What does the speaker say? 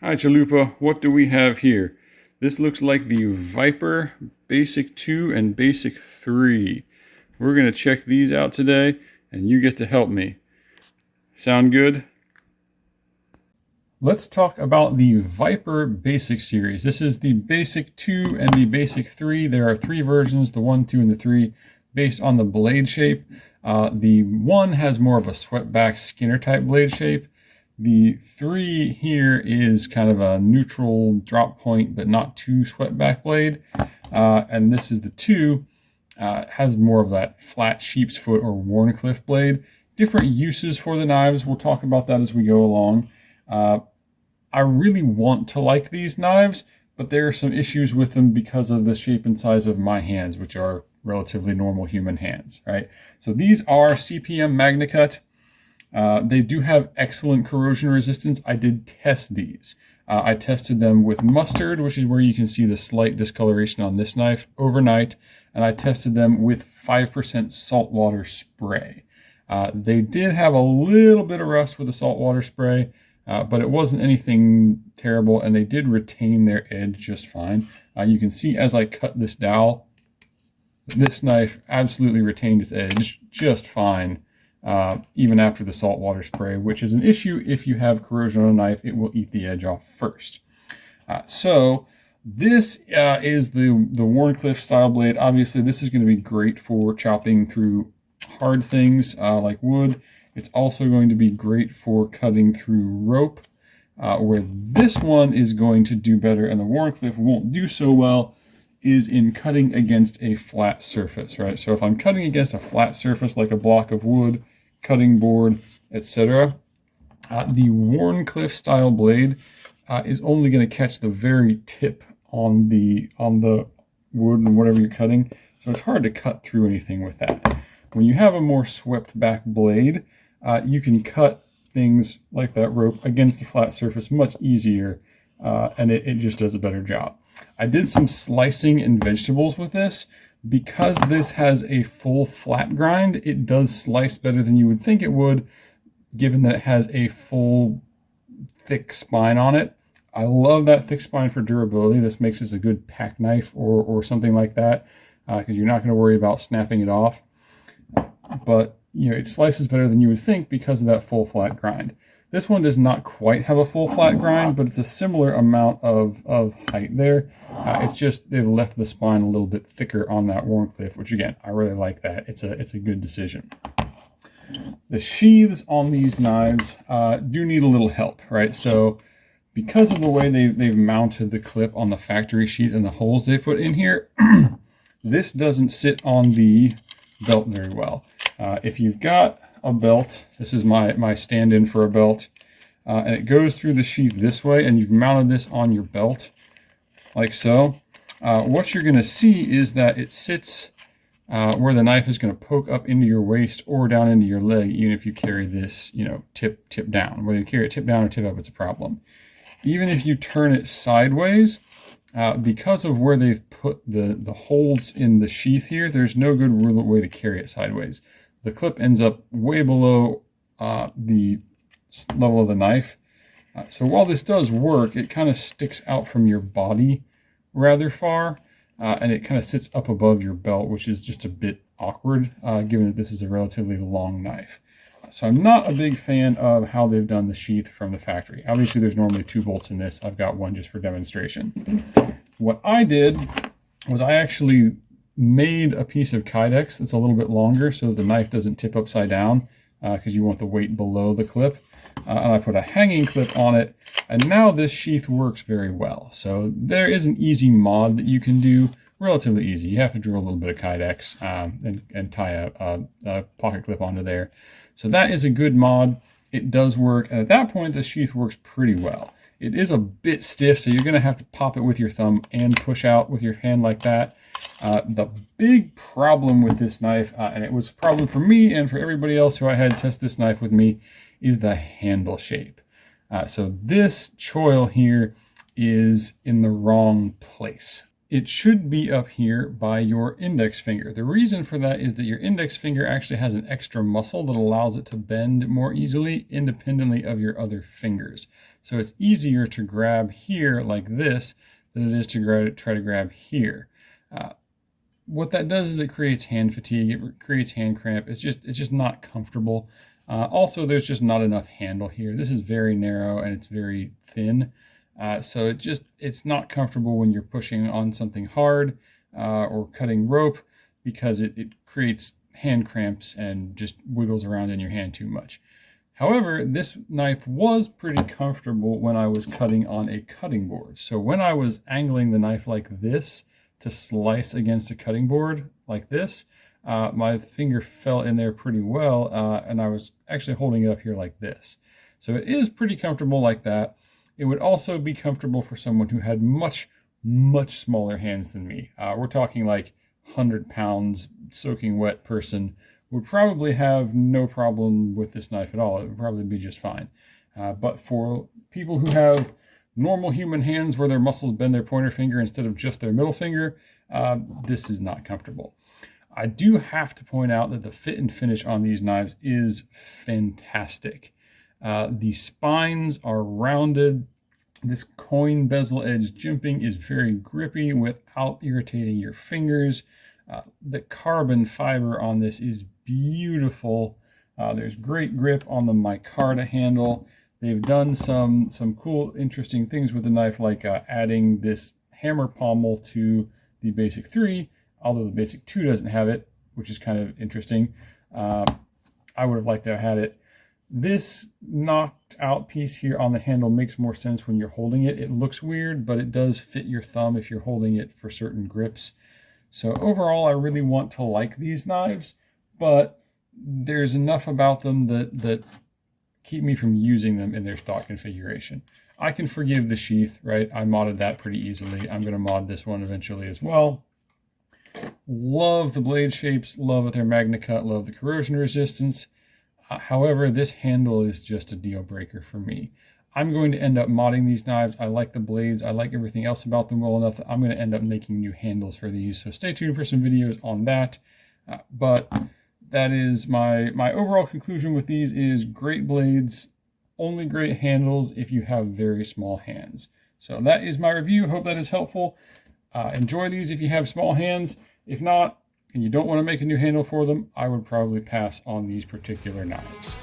Hi Chalupa, what do we have here? This looks like the Viper Basic 2 and Basic 3. We're going to check these out today, and you get to help me. Sound good? Let's talk about the Viper Basic series. This is the Basic 2 and the Basic 3. There are three versions, the 1, 2, and the 3, based on the blade shape. The 1 has more of a swept-back Skinner type blade shape. The 3 here is kind of a neutral drop point, but not too swept back blade. And this is the 2, has more of that flat sheep's foot or Whanrcliffe blade. Different uses for the knives. We'll talk about that as we go along. I really want to like these knives, but there are some issues with them because of the shape and size of my hands, which are relatively normal human hands, right? So these are CPM-MagnaCut. They do have excellent corrosion resistance. I did test these. I tested them with mustard, which is where you can see the slight discoloration on this knife, overnight, and I tested them with 5% saltwater spray. They did have a little bit of rust with the saltwater spray, but it wasn't anything terrible, and they did retain their edge just fine. You can see as I cut this dowel, this knife absolutely retained its edge just fine. Even after the saltwater spray, which is an issue if you have corrosion on a knife. It will eat the edge off first. So this is the Whanrcliffe style blade. Obviously, this is going to be great for chopping through hard things like wood. It's also going to be great for cutting through rope, where this one is going to do better and the Whanrcliffe won't do so well is in cutting against a flat surface, right? So if I'm cutting against a flat surface like a block of wood, cutting board, etc., the Whanrcliffe style blade is only going to catch the very tip on the wood and whatever you're cutting, so it's hard to cut through anything with that. When you have a more swept back blade, you can cut things like that rope against the flat surface much easier, and it just does a better job. I did some slicing in vegetables with this. Because this has a full flat grind, it does slice better than you would think it would, given that it has a full thick spine on it. I love that thick spine for durability. This makes this a good pack knife or something like that, because you're not going to worry about snapping it off. But you know, it slices better than you would think because of that full flat grind. This one does not quite have a full flat grind, but it's a similar amount of height there. It's just they've left the spine a little bit thicker on that Whanrcliffe, which again, I really like that. It's a good decision. The sheaths on these knives do need a little help, right? So because of the way they've mounted the clip on the factory sheath and the holes they put in here, this doesn't sit on the belt very well. If you've got a belt, this is my stand-in for a belt, and it goes through the sheath this way, and you've mounted this on your belt like so, what you're going to see is that it sits where the knife is going to poke up into your waist or down into your leg, even if you carry this, you know, tip down. Whether you carry it tip down or tip up, it's a problem. Even if you turn it sideways, because of where they've put the holes in the sheath here, there's no good way to carry it sideways. The clip ends up way below the level of the knife. So while this does work, it kind of sticks out from your body rather far, and it kind of sits up above your belt, which is just a bit awkward, given that this is a relatively long knife. So I'm not a big fan of how they've done the sheath from the factory. Obviously, there's normally 2 bolts in this. I've got one just for demonstration. What I did was I actually made a piece of Kydex that's a little bit longer so that the knife doesn't tip upside down, because you want the weight below the clip. And I put a hanging clip on it, and now this sheath works very well. So there is an easy mod that you can do, relatively easy. You have to drill a little bit of Kydex and tie a pocket clip onto there. So that is a good mod. It does work, and at that point the sheath works pretty well. It is a bit stiff, so you're going to have to pop it with your thumb and push out with your hand like that. The big problem with this knife, and it was a problem for me and for everybody else who I had test this knife with me, is the handle shape. So this choil here is in the wrong place. it should be up here by your index finger. The reason for that is that your index finger actually has an extra muscle that allows it to bend more easily independently of your other fingers. So it's easier to grab here like this than it is to try to grab here. What that does is it creates hand fatigue, it creates hand cramp. It's just not comfortable. Also, there's just not enough handle here. This is very narrow and it's very thin. So it's not comfortable when you're pushing on something hard or cutting rope, because it creates hand cramps and just wiggles around in your hand too much. However, this knife was pretty comfortable when I was cutting on a cutting board. So when I was angling the knife like this to slice against a cutting board like this, my finger fell in there pretty well, and I was actually holding it up here like this. So it is pretty comfortable like that. It would also be comfortable for someone who had much, much smaller hands than me. We're talking like 100 pounds soaking wet person would probably have no problem with this knife at all. It would probably be just fine. But for people who have normal human hands where their muscles bend their pointer finger instead of just their middle finger, this is not comfortable. I do have to point out that the fit and finish on these knives is fantastic. The spines are rounded. This coin bezel edge jimping is very grippy without irritating your fingers. The carbon fiber on this is beautiful. There's great grip on the micarta handle. They've done some cool, interesting things with the knife, like adding this hammer pommel to the basic 3, although the basic 2 doesn't have it, which is kind of interesting. I would have liked to have had it. This knocked out piece here on the handle makes more sense when you're holding it. It looks weird, but it does fit your thumb if you're holding it for certain grips. So overall, I really want to like these knives, but there's enough about them that keep me from using them in their stock configuration. I can forgive the sheath, right? I modded that pretty easily. I'm going to mod this one eventually as well. Love the blade shapes, love their MagnaCut, love the corrosion resistance. However, this handle is just a deal breaker for me. I'm going to end up modding these knives. I like the blades. I like everything else about them well enough that I'm going to end up making new handles for these. So stay tuned for some videos on that. But that is my overall conclusion with these is great blades, only great handles if you have very small hands. So that is my review. Hope that is helpful. Enjoy these if you have small hands. If not, and you don't want to make a new handle for them, I would probably pass on these particular knives.